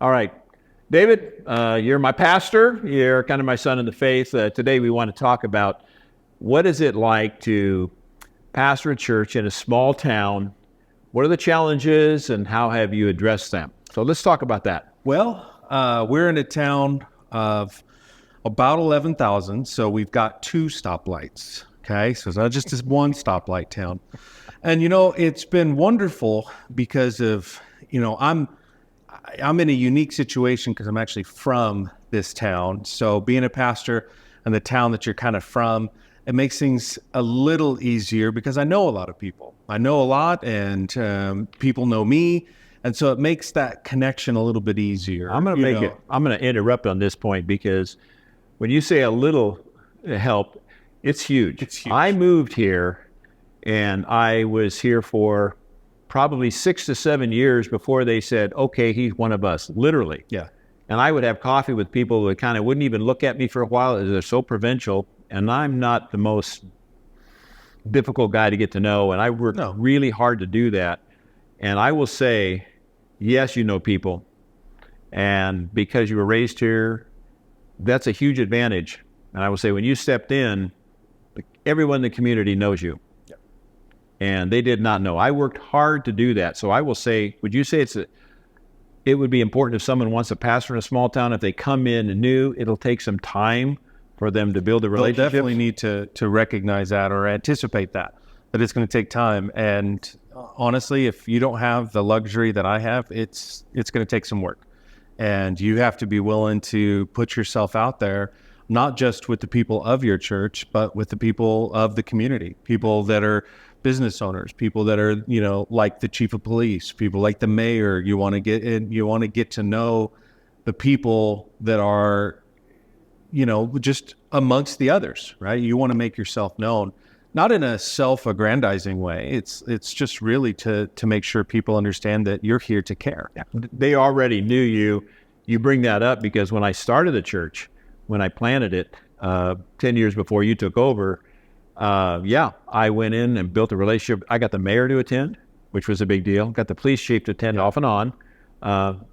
All right. David, you're my pastor. You're kind of my son in the faith. Today we want to talk about what is it like to pastor a church in a small town? What are the challenges and how have you addressed them? So let's talk about that. Well, we're in a town of about 11,000, so we've got two stoplights, okay? So it's not just this one stoplight town. And, it's been wonderful because of, I'm in a unique situation because I'm actually from this town. So being a pastor in the town that you're kind of from, it makes things a little easier because I know a lot of people. I know a lot, and people know me. And so it makes that connection a little bit easier. I'm going to interrupt on this point because when you say a little help, it's huge. It's huge. I moved here and I was here for probably 6 to 7 years before they said, okay, he's one of us, literally. Yeah. And I would have coffee with people that kind of wouldn't even look at me for a while. They're so provincial. And I'm not the most difficult guy to get to know. And I worked really hard to do that. And I will say, yes, you know people. And because you were raised here, that's a huge advantage. And I will say, when you stepped in, everyone in the community knows you. Yep. And they did not know. I worked hard to do that. So I will say, would you say it would be important if someone wants to pastor in a small town, if they come in new, it'll take some time for them to build a relationship? They'll definitely need to recognize that or anticipate that it's going to take time. And honestly, if you don't have the luxury that I have, it's going to take some work. And you have to be willing to put yourself out there, not just with the people of your church, but with the people of the community, people that are business owners, people that are, like the chief of police, people like the mayor. You want to get in, you want to get to know the people that are, just amongst the others, right? You want to make yourself known, not in a self-aggrandizing way. It's just really to make sure people understand that you're here to care. Yeah. They already knew you. You bring that up because when I started the church, when I planted it 10 years before you took over, I went in and built a relationship. I got the mayor to attend, which was a big deal. Got the police chief to attend off and on.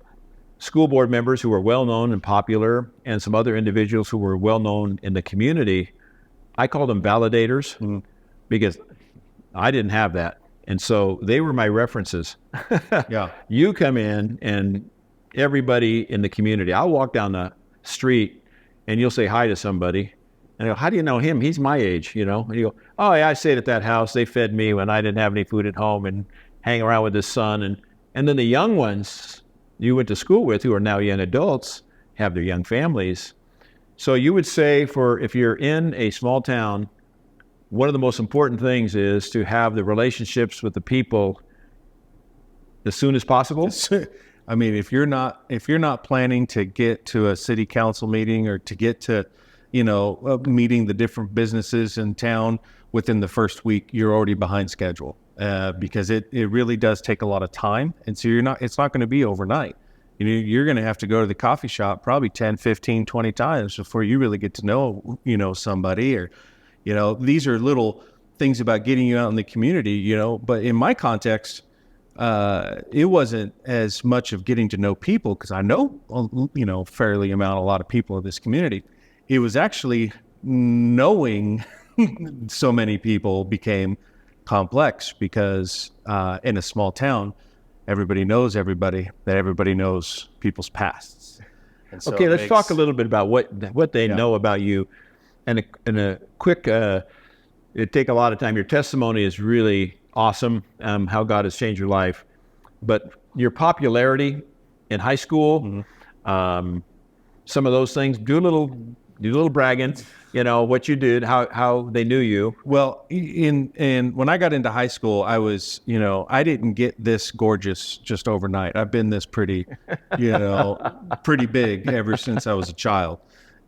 School board members who were well-known and popular, and some other individuals who were well-known in the community. I call them validators because I didn't have that. And so they were my references. Yeah. You come in and everybody in the community, I'll walk down the street and you'll say hi to somebody. And I go, how do you know him? He's my age, And you go, oh, yeah, I stayed at that house. They fed me when I didn't have any food at home and hang around with his son. And then the young ones you went to school with who are now young adults have their young families. So you would say if you're in a small town, one of the most important things is to have the relationships with the people as soon as possible. I mean, if you're not planning to get to a city council meeting or to get to, meeting the different businesses in town within the first week, you're already behind schedule because it really does take a lot of time. And so it's not going to be overnight. You're going to have to go to the coffee shop probably 10, 15, 20 times before you really get to know, somebody or, these are little things about getting you out in the community, but in my context, it wasn't as much of getting to know people because I know, fairly a lot of people in this community. It was actually knowing so many people became complex because in a small town, everybody knows everybody, that everybody knows people's pasts. And so okay, let's talk a little bit about what they know about you. And a quick, it take a lot of time. Your testimony is really awesome, how God has changed your life. But your popularity in high school, some of those things, do a little bragging, what you did, how they knew you. Well, when I got into high school, I was, I didn't get this gorgeous just overnight. I've been this pretty, pretty big ever since I was a child.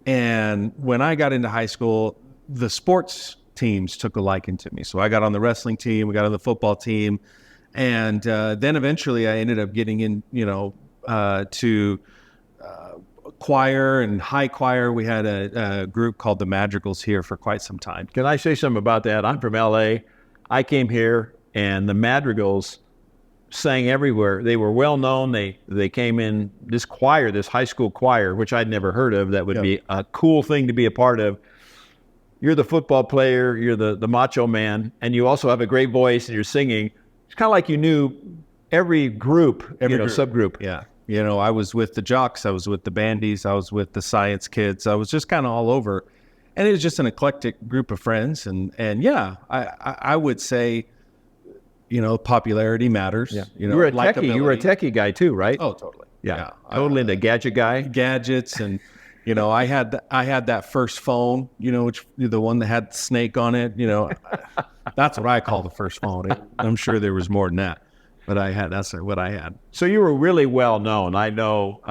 And when I got into high school, the sports teams took a liking to me. So I got on the wrestling team, we got on the football team. And then eventually I ended up getting in, to choir and high choir. We had a group called the Madrigals here for quite some time. Can I say something about that? I'm from LA. I came here and the Madrigals sang everywhere. They were well known. They came in this choir, this high school choir, which I'd never heard of. That would be a cool thing to be a part of. You're the football player, you're the macho man, and you also have a great voice and you're singing. It's kind of like you knew every group, subgroup. Yeah. I was with the jocks, I was with the bandies, I was with the science kids. I was just kind of all over. And it was just an eclectic group of friends. And yeah, I would say, popularity matters. Yeah. You were a techie. You were a techie guy too, right? Oh, totally. Yeah. Totally into gadget guy. Gadgets and I had that first phone, which the one that had the snake on it. That's what I call the first phone. I'm sure there was more than that, but that's what I had. So you were really well known. I know.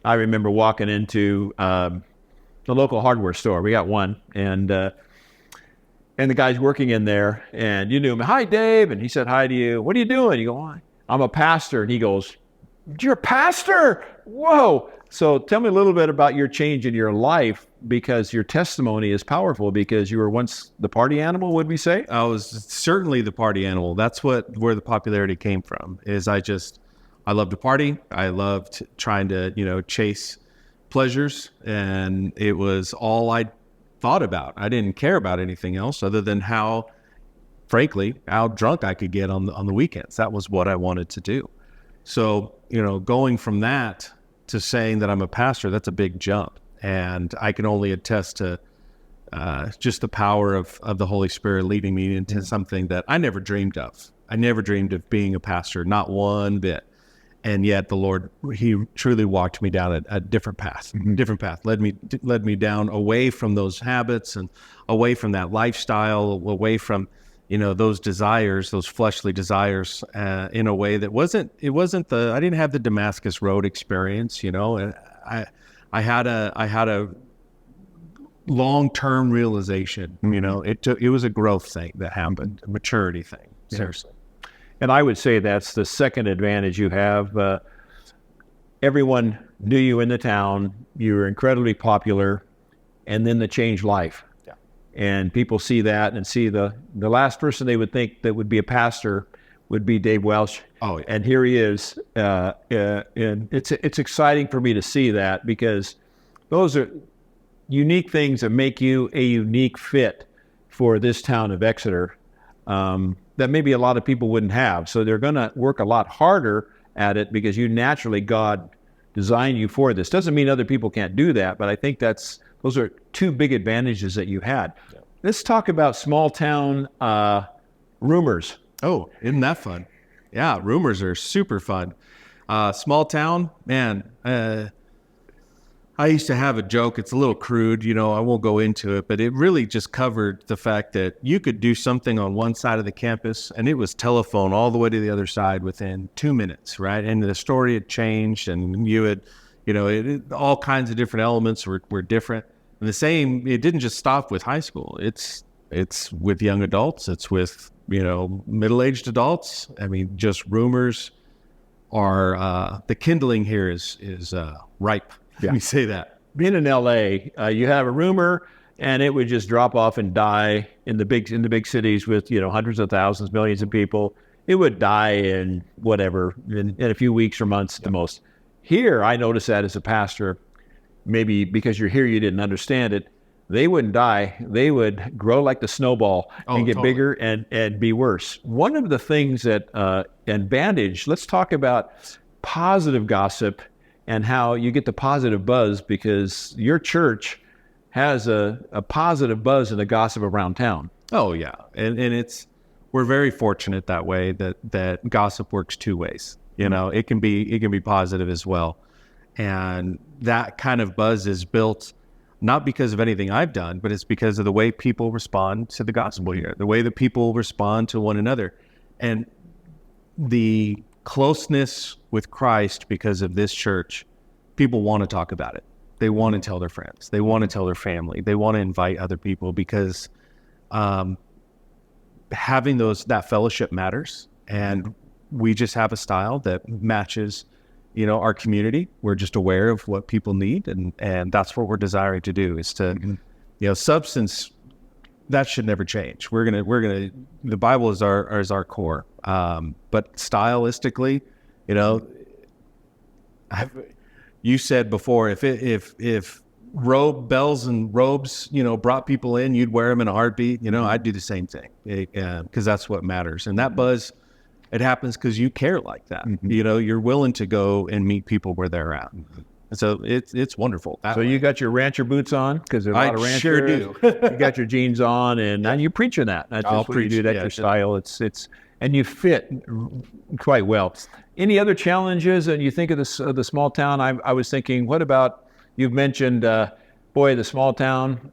I remember walking into the local hardware store. We got one, and the guy's working in there, and you knew him. Hi, Dave, and he said hi to you. What are you doing? You go, I'm a pastor, and he goes, you're a pastor? Whoa. So tell me a little bit about your change in your life, because your testimony is powerful, because you were once the party animal, would we say? I was certainly the party animal. That's where the popularity came from, is I loved to party. I loved trying to, chase pleasures, and it was all I thought about. I didn't care about anything else other than how drunk I could get on the weekends. That was what I wanted to do. So, going from that to saying that I'm a pastor, that's a big jump. And I can only attest to just the power of the Holy Spirit leading me into something that I never dreamed of. I never dreamed of being a pastor, not one bit. And yet the Lord, he truly walked me down a different path, led me down away from those habits and away from that lifestyle, away from, those desires, those fleshly desires, in a way that I didn't have the Damascus Road experience, and I had a long-term realization, it was a growth thing that happened, a maturity thing, seriously. And I would say that's the second advantage you have. Everyone knew you in the town. You were incredibly popular, and then the changed life. Yeah. And people see that and see the last person they would think that would be a pastor would be Dave Welch. Oh, yeah. And here he is. And it's exciting for me to see that, because those are unique things that make you a unique fit for this town of Exeter. That maybe a lot of people wouldn't have. So they're going to work a lot harder at it, because God designed you for this. Doesn't mean other people can't do that, but I think those are two big advantages that you had. Yeah. Let's talk about small town rumors. Oh, isn't that fun? Yeah, rumors are super fun. Small town, man. I used to have a joke. It's a little crude, I won't go into it, but it really just covered the fact that you could do something on one side of the campus and it was telephone all the way to the other side within 2 minutes, right? And the story had changed, and you had, all kinds of different elements were different. And the same, it didn't just stop with high school. It's with young adults. It's with, middle-aged adults. I mean, just rumors are, the kindling here is ripe. Yeah. Let me say that. Being in LA, you have a rumor and it would just drop off and die in the big cities with, hundreds of thousands, millions of people. It would die in in a few weeks or months at the most. Here, I noticed that as a pastor, maybe because you're here, you didn't understand it. They wouldn't die. They would grow like the snowball and get bigger and be worse. One of the things that, advantage, let's talk about positive gossip and how you get the positive buzz, because your church has a positive buzz in the gossip around town. Oh yeah. And we're very fortunate that way, that gossip works two ways. It can be positive as well. And that kind of buzz is built not because of anything I've done, but it's because of the way people respond to the gospel here, the way that people respond to one another. And the closeness with Christ, because of this church, people want to talk about it. They want to tell their friends. They want to tell their family. They want to invite other people, because having that fellowship matters. And we just have a style that matches, our community. We're just aware of what people need. And that's what we're desiring to do, is to, substance that should never change. The Bible is our core. But stylistically, you know, you said before, if bells and robes, you know, brought people in, you'd wear them in a heartbeat. You know, I'd do the same thing, because that's what matters. And that buzz, it happens because you care like that. You know, you're willing to go and meet people where they're at. And so it's wonderful. So you got your rancher boots on, because there's a lot of ranchers. Sure do. You got your jeans on, and you're preaching that. That's just what you do. That's your style. It's and you fit quite well. Any other challenges? And you think of the small town? I was thinking, what about, you've mentioned, boy, the small town.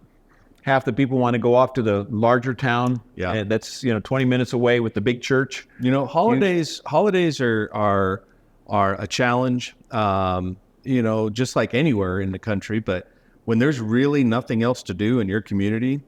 Half the people want to go off to the larger town. Yeah, and that's 20 minutes away with the big church. You know, holidays are a challenge. You know, just like anywhere in the country, but when there's really nothing else to do in your community,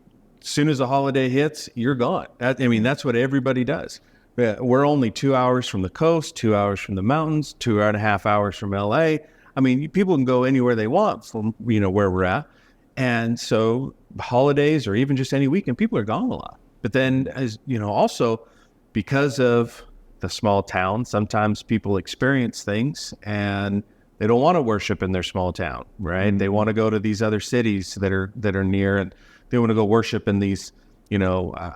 as soon as a holiday hits, you're gone. That's what everybody does. We're only 2 hours from the coast, 2 hours from the mountains, 2.5 hours from LA. I mean, people can go anywhere they want from, where we're at. And so holidays or even just any weekend, people are gone a lot. But then, as also because of the small town, sometimes people experience things and they don't want to worship in their small town, right? They want to go to these other cities that are near, and they want to go worship in these, for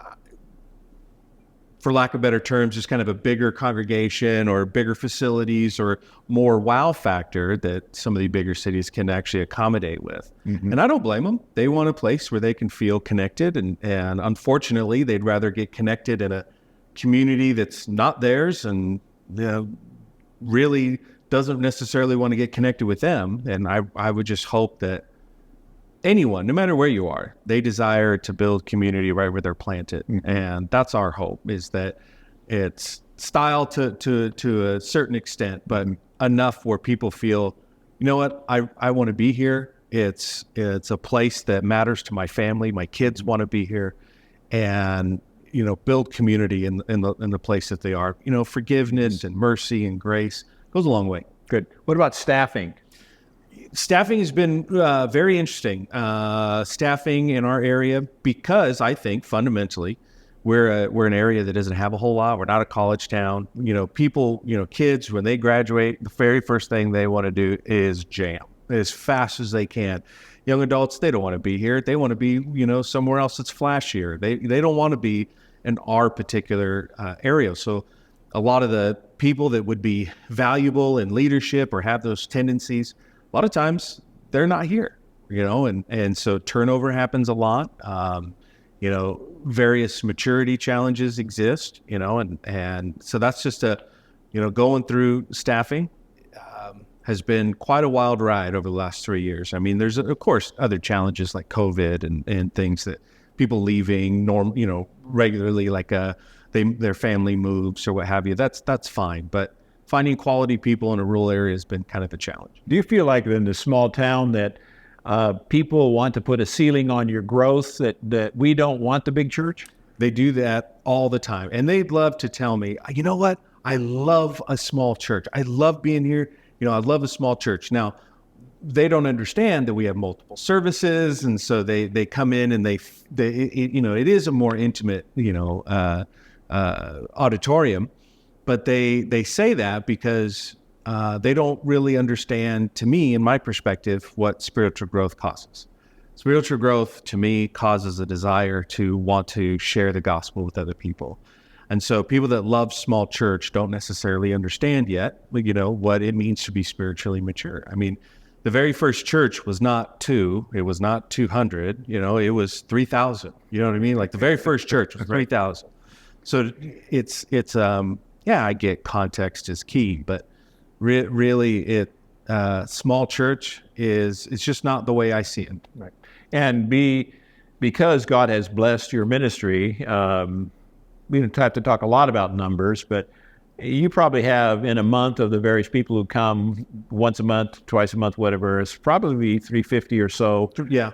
lack of better terms, just kind of a bigger congregation or bigger facilities or more wow factor that some of the bigger cities can actually accommodate with. And I don't blame them. They want a place where they can feel connected, and unfortunately, they'd rather get connected in a community that's not theirs and really doesn't necessarily want to get connected with them. And I would just hope that anyone, no matter where you are, they desire to build community right where they're planted. And that's our hope, is that it's style to a certain extent, but enough where people feel, you know what, I want to be here. It's a place that matters to my family. My kids want to be here, and build community in the place that they are. Forgiveness and mercy and grace goes a long way. Good. What about staffing? Staffing has been very interesting. Staffing in our area, because I think fundamentally we're an area that doesn't have a whole lot. We're not a college town. People, kids, when they graduate, the very first thing they want to do is jam as fast as they can. Young adults, they don't want to be here. They want to be, somewhere else that's flashier. They don't want to be in our particular area. So a lot of the people that would be valuable in leadership or have those tendencies, a lot of times they're not here, and so turnover happens a lot. Various maturity challenges exist, and so that's just going through staffing has been quite a wild ride over the last 3 years. I mean, there's of course other challenges like COVID and things that people leaving regularly, like their family moves or what have you. That's fine, but finding quality people in a rural area has been kind of a challenge. Do you feel like in the small town that people want to put a ceiling on your growth, that we don't want the big church? They do that all the time. And they'd love to tell me, you know what? I love a small church. I love being here. I love a small church. Now, they don't understand that we have multiple services. And so they come in and it is a more intimate, auditorium. But they say that because they don't really understand, to me, in my perspective, what spiritual growth causes. Spiritual growth, to me, causes a desire to want to share the gospel with other people. And so people that love small church don't necessarily understand yet, what it means to be spiritually mature. I mean, the very first church was not 2, it was not 200, it was 3,000. You know what I mean? Like the very first church was 3,000. So it's I get context is key, but really small church it's just not the way I see it. Right. And because God has blessed your ministry, we don't have to talk a lot about numbers, but you probably have, in a month, of the various people who come once a month, twice a month, whatever, it's probably 350 or so. Yeah.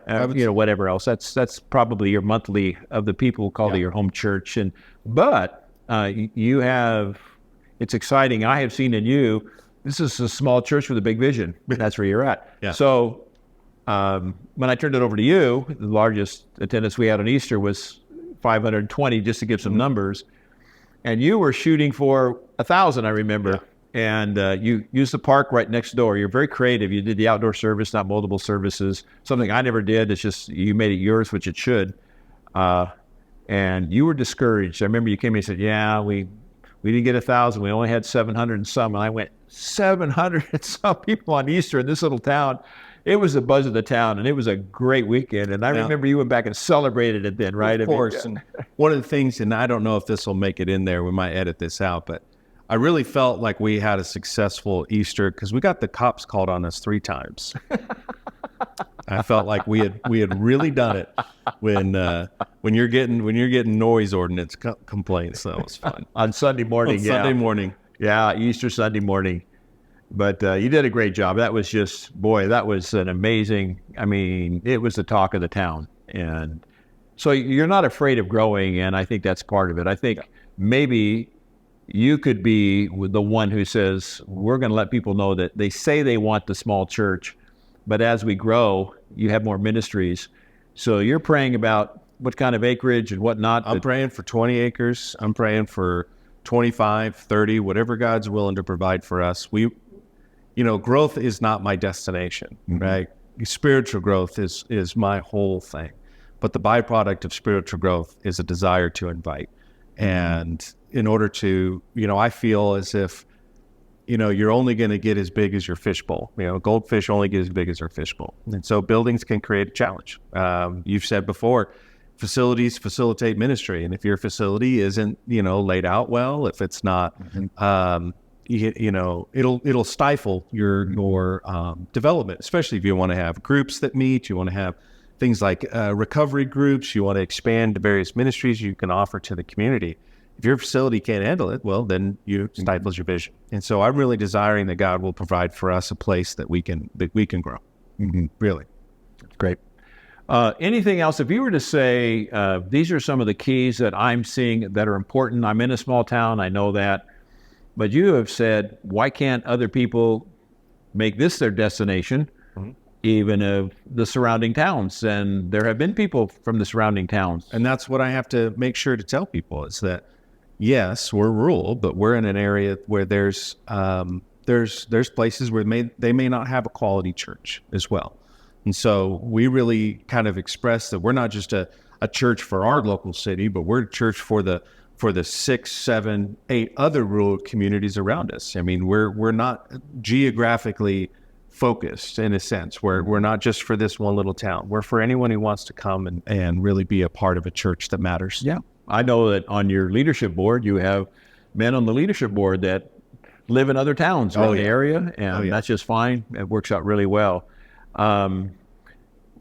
Whatever else. That's probably your monthly of the people who call to your home church. But you have, it's exciting. I have seen in you, this is a small church with a big vision. That's where you're at. Yeah. So when I turned it over to you, the largest attendance we had on Easter was 520, just to give some numbers. And you were shooting for 1,000, I remember. Yeah. And you used the park right next door. You're very creative. You did the outdoor service, not multiple services. Something I never did. It's just you made it yours, which it should. And you were discouraged. I remember you came and said, "Yeah, we didn't get 1,000. We only had 700 and some." And I went, 700 and some people on Easter in this little town. It was the buzz of the town, and it was a great weekend. And I remember you went back and celebrated it then, right? Of course. And one of the things, and I don't know if this will make it in there, we might edit this out, but I really felt like we had a successful Easter because we got the cops called on us 3 times. I felt like we had really done it when you're getting noise ordinance complaints. That was fun on Sunday morning. Sunday morning, Easter Sunday morning. But you did a great job. That was just, boy, that was an amazing. I mean, it was the talk of the town, and so you're not afraid of growing, and I think that's part of it. I think maybe you could be the one who says, we're going to let people know that they say they want the small church, but as we grow, you have more ministries. So you're praying about what kind of acreage and whatnot. I'm praying for 20 acres. I'm praying for 25, 30, whatever God's willing to provide for us. Growth is not my destination, right? Spiritual growth is my whole thing. But the byproduct of spiritual growth is a desire to invite. And in order to, I feel as if, you're only going to get as big as your fishbowl. Goldfish only get as big as their fishbowl. And so buildings can create a challenge. You've said before, facilities facilitate ministry. And if your facility isn't, laid out well, if it's not, it'll stifle your development, especially if you want to have groups that meet, you want to have things like recovery groups, you want to expand the various ministries you can offer to the community. If your facility can't handle it, well, then you stifles your vision. And so I'm really desiring that God will provide for us a place that we can grow. Really. That's great. Anything else? If you were to say, these are some of the keys that I'm seeing that are important. I'm in a small town, I know that. But you have said, why can't other people make this their destination, even of the surrounding towns? And there have been people from the surrounding towns. And that's what I have to make sure to tell people is that, yes, we're rural, but we're in an area where there's places where they may not have a quality church as well. And so we really kind of express that we're not just a church for our local city, but we're a church for the 6, 7, 8 other rural communities around us. I mean, we're not geographically focused in a sense. We're not just for this one little town. We're for anyone who wants to come and really be a part of a church that matters. Yeah. I know that on your leadership board, you have men on the leadership board that live in other towns around the area, and that's just fine. It works out really well.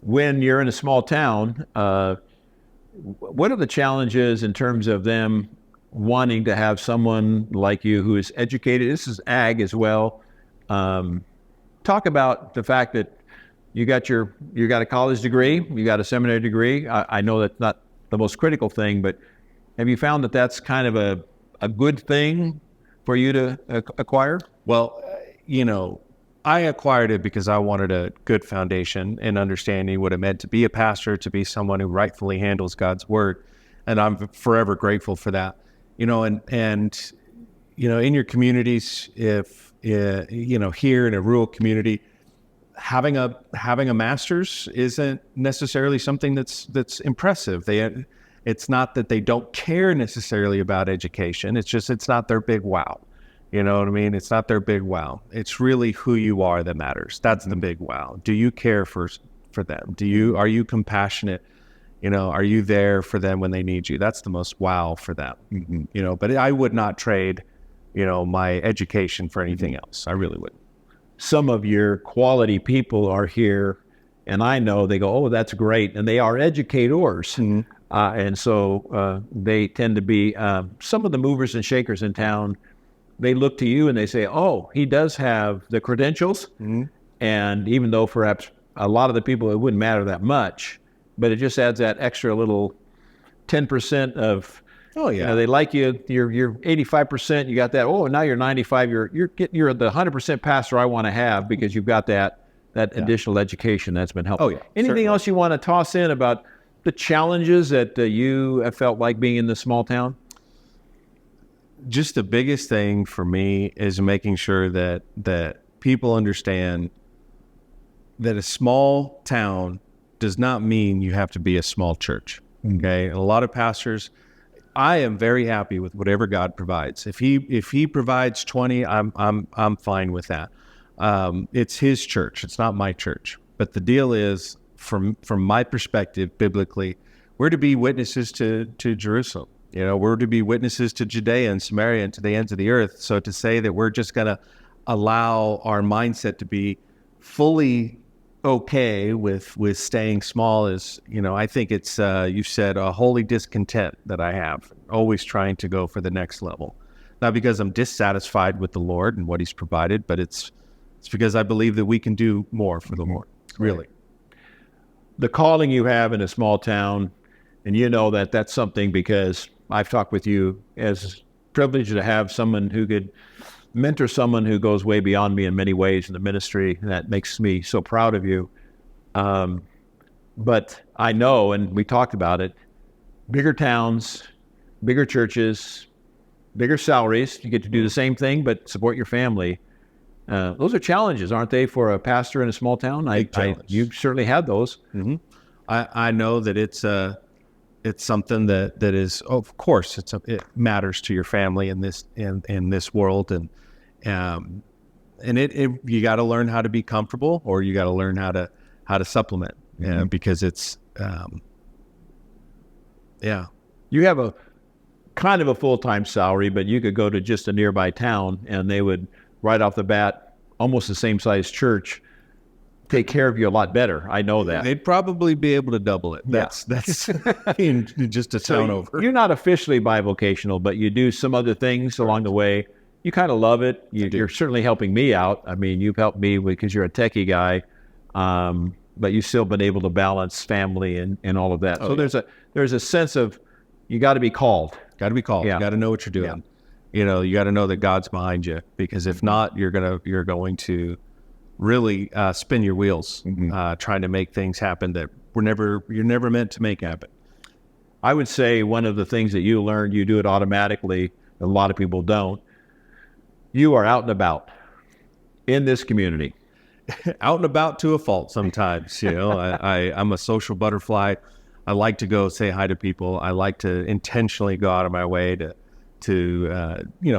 When you're in a small town, what are the challenges in terms of them wanting to have someone like you who is educated? This is ag as well. Talk about the fact that you got a college degree, you got a seminary degree. I know that's not the most critical thing, but have you found that that's kind of a good thing for you to acquire? Well, I acquired it because I wanted a good foundation and understanding what it meant to be a pastor, to be someone who rightfully handles God's word. And I'm forever grateful for that. And in your communities, if, here in a rural community, having a master's isn't necessarily something that's impressive. It's not that they don't care necessarily about education. It's just, it's not their big wow. You know what I mean? It's not their big wow. It's really who you are that matters. That's the big wow. Do you care for them? Are you compassionate? Are you there for them when they need you? That's the most wow for them. But I would not trade, my education for anything else. I really wouldn't. Some of your quality people are here, and I know they go, oh, that's great. And they are educators. And so they tend to be some of the movers and shakers in town. They look to you and they say, oh, he does have the credentials. And even though perhaps a lot of the people, it wouldn't matter that much, but it just adds that extra little 10% of, they like you, you're 85%, you got that, oh, now you're 95, you're the 100% pastor I want to have because you've got that additional education that's been helpful. Oh, yeah. Anything else you want to toss in about the challenges that you have felt like being in this small town? Just the biggest thing for me is making sure that people understand that a small town does not mean you have to be a small church. Okay. And a lot of pastors, I am very happy with whatever God provides. If he provides 20, I'm fine with that. It's his church. It's not my church. But the deal is, from my perspective, biblically, we're to be witnesses to Jerusalem. You know, we're to be witnesses to Judea and Samaria and to the ends of the earth. So to say that we're just going to allow our mindset to be fully okay with staying small is, you know, I think it's, you said, a holy discontent that I have, always trying to go for the next level. Not because I'm dissatisfied with the Lord and what he's provided, but it's because I believe that we can do more for the Lord, really. The calling you have in a small town, and you know that that's something because I've talked with you as privileged to have someone who could mentor someone who goes way beyond me in many ways in the ministry. And that makes me so proud of you. But I know, and we talked about it, bigger towns, bigger churches, bigger salaries. You get to do the same thing, but support your family. Those are challenges, aren't they, for a pastor in a small town? You certainly had those. Mm-hmm. I know that it's something that is, of course, it matters to your family in this world, and you got to learn how to be comfortable, or you got to learn how to supplement, because it's You have a kind of a full-time salary, but you could go to just a nearby town, and they would right off the bat, almost the same size church, take care of you a lot better. I know that. They'd probably be able to double it. That's in just a town over. You're not officially bivocational, but you do some other things along the way. You kind of love it. You're certainly helping me out. I mean, you've helped me because you're a techie guy, but you've still been able to balance family and all of that. There's a sense of you got to be called. Got to be called. Yeah. You got to know what you're doing. Yeah. You know, you got to know that God's behind you, because if not, you're going to really spin your wheels, trying to make things happen that you're never meant to make happen. I would say one of the things that you learned, you do it automatically. A lot of people don't. You are out and about in this community. Out and about to a fault sometimes. You know, I'm a social butterfly. I like to go say hi to people. I like to intentionally go out of my way to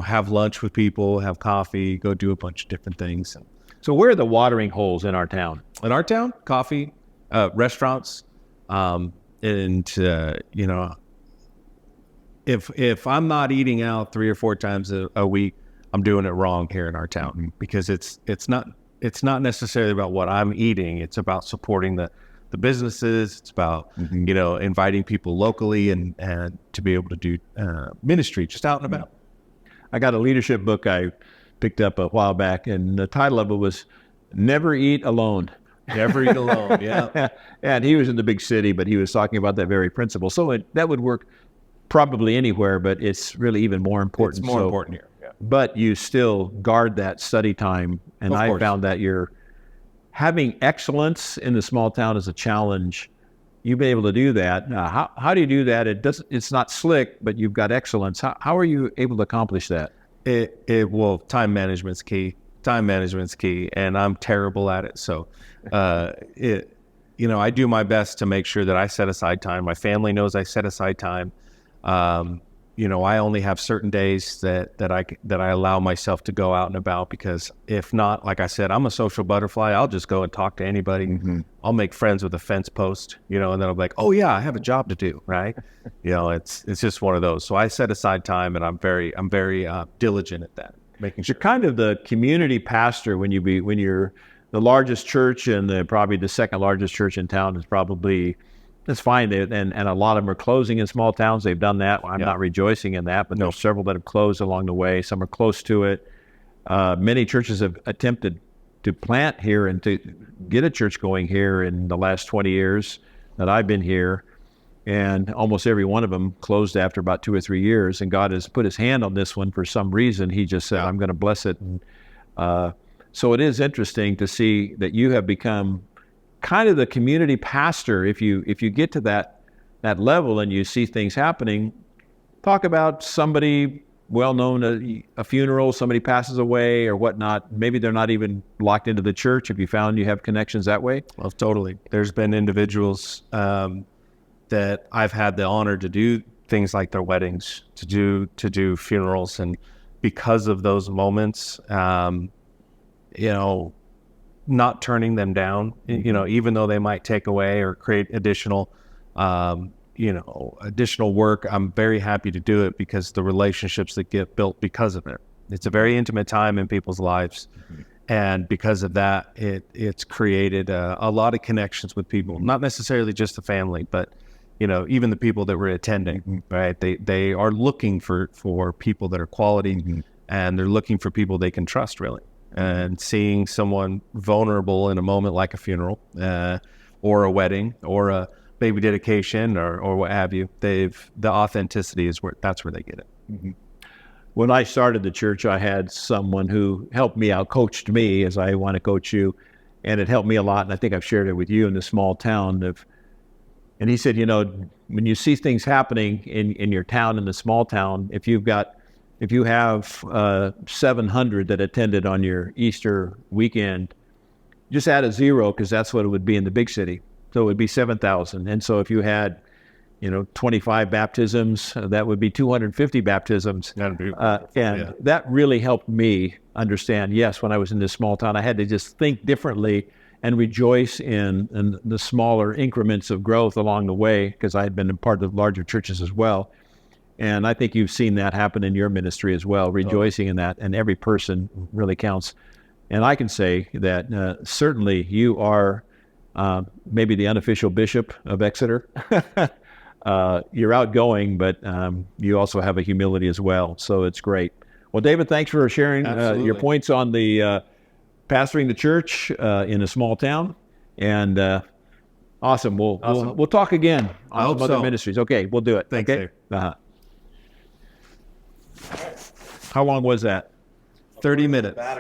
have lunch with people, have coffee, go do a bunch of different things. So where are the watering holes in our town? In our town, coffee, restaurants, if I'm not eating out 3 or 4 times a week, I'm doing it wrong here in our town, because it's not necessarily about what I'm eating. It's about supporting the businesses. It's about inviting people locally and to be able to do ministry just out and about. I got a leadership book I picked up a while back, and the title of it was "Never Eat Alone." Never eat alone. Yeah. And he was in the big city, but he was talking about that very principle. So that would work probably anywhere, but it's really even more important. It's more important here. Yeah. But you still guard that study time, and I found that you're having excellence in the small town is a challenge. You've been able to do that. How do you do that? It's not slick, but you've got excellence. How are you able to accomplish that? Time management's key. Time management's key, and I'm terrible at it. So, I do my best to make sure that I set aside time. My family knows I set aside time. I only have certain days that I allow myself to go out and about, because if not, like I said, I'm a social butterfly. I'll just go and talk to anybody. Mm-hmm. I'll make friends with a fence post, and then I'm like, oh yeah, I have a job to do, right? It's just one of those. So I set aside time, and I'm very diligent at that, making sure. You're kind of the community pastor when you're the largest church, and probably the second largest church in town is probably. That's fine, and a lot of them are closing in small towns. They've done that. I'm not rejoicing in that, but there's several that have closed along the way. Some are close to it. Many churches have attempted to plant here and to get a church going here in the last 20 years that I've been here, and almost every one of them closed after about 2 or 3 years, and God has put his hand on this one for some reason. He just said, I'm going to bless it. And, so it is interesting to see that you have become kind of the community pastor, if you get to that that level and you see things happening, talk about somebody well-known, a funeral, somebody passes away or whatnot. Maybe they're not even locked into the church. Have you found you have connections that way? Well, totally. There's been individuals that I've had the honor to do things like their weddings, to do funerals, and because of those moments, not turning them down, even though they might take away or create additional work, I'm very happy to do it because the relationships that get built because of it. It's a very intimate time in people's lives. Mm-hmm. And because of that, it's created a lot of connections with people, not necessarily just the family, but, even the people that were attending, mm-hmm. right? They are looking for people that are quality, mm-hmm. and they're looking for people they can trust, really. And seeing someone vulnerable in a moment like a funeral or a wedding or a baby dedication or what have you, the authenticity is that's where they get it. Mm-hmm. When I started the church, I had someone who helped me out, coached me as I want to coach you, and it helped me a lot. And I think I've shared it with you in the small town and he said, when you see things happening in your town, in the small town, if you have 700 that attended on your Easter weekend, just add a 0 because that's what it would be in the big city. So it would be 7,000. And so if you had, 25 baptisms, that would be 250 baptisms. That really helped me understand, yes, when I was in this small town, I had to just think differently and rejoice in the smaller increments of growth along the way because I had been a part of larger churches as well. And I think you've seen that happen in your ministry as well, rejoicing in that, and every person really counts. And I can say that certainly you are maybe the unofficial bishop of Exeter. You're outgoing, but you also have a humility as well. So it's great. Well, David, thanks for sharing your points on the pastoring the church in a small town. And awesome. We'll talk again on some other ministries. Okay, we'll do it. Thanks, okay? How long was that? 30 minutes.